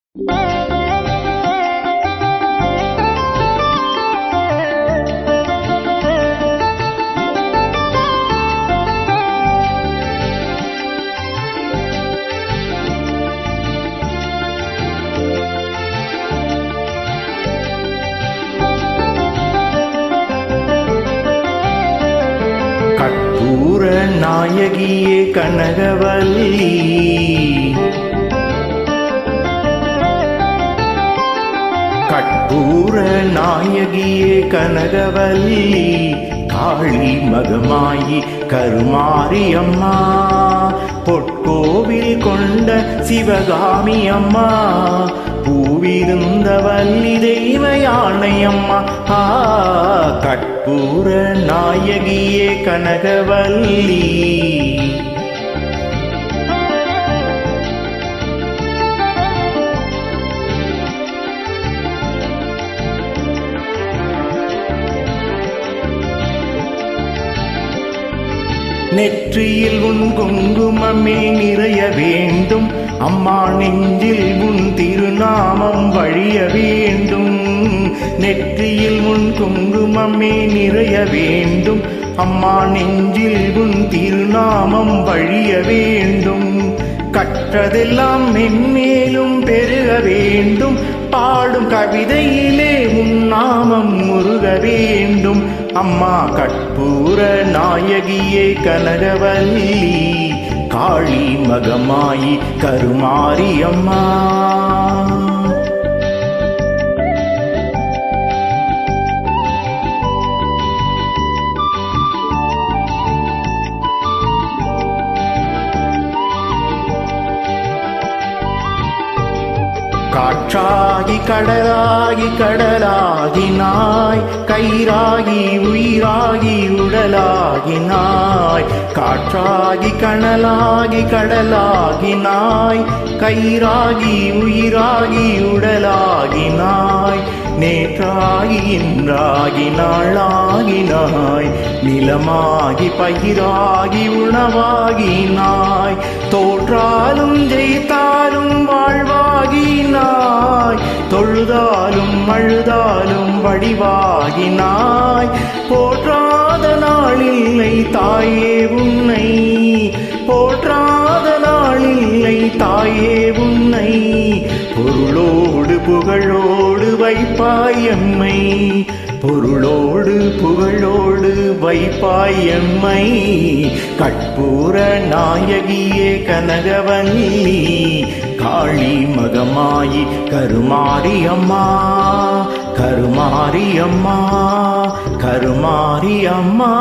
கற்பூர நாயகியே கனகவல்லி, கற்பூர நாயகியே கனகவல்லி, காளி மகமாயி கருமாரி அம்மா, பொற்கோவில் கொண்ட சிவகாமி அம்மா, பூவிருந்த வள்ளி தெய்வ யானை அம்மா. கற்பூர நாயகியே கனகவல்லி. நெற்றியில் உன் குங்குமமே நிறைய வேண்டும் அம்மா, நெஞ்சில் உன் திருநாமம் வழிய வேண்டும். நெற்றியில் உன் குங்குமமே நிறைய வேண்டும் அம்மா, நெஞ்சில் உன் திருநாமம் வழிய வேண்டும். கற்றதெல்லாம் மென்மேலும் பெருக வேண்டும், பாடும் கவிதையிலே உன் நாமம் முருக வேண்டும் அம்மா. கற்பூர நாயகியே கனகவல்லி, காளி மகமாயி கருமாரி அம்மா. காற்றாகி கடலாகி கடலாகினாய், கயிறாகி உயிராகி உடலாகினாய். காற்றாகி கனலாகி கடலாகினாய், கயிறாகி உயிராகி உடலாகினாய். நேற்றாகி இன்றாகி நாளாகினாய், நிலமாகி பயிராகி உணவாகினாய். தோற்றாலும் ஜெயித்தாலும் வாழ்வாகினாய், தொழுதாலும் அழுதாலும் வடிவாகினாய். போற்றாத நாளில்லை தாயே உன்னை, போற்றாத நாளில்லை தாயே உன்னை. பொருளோடு புகழோடு வைப்பாயம்மை, பொருளோடு புகழோடு வைப்பாயம்மை. கற்பூர நாயகியே கனகவல்லி, காளி மகமாயி கருமாரி அம்மா, கருமாரி அம்மா, கருமாரி அம்மா.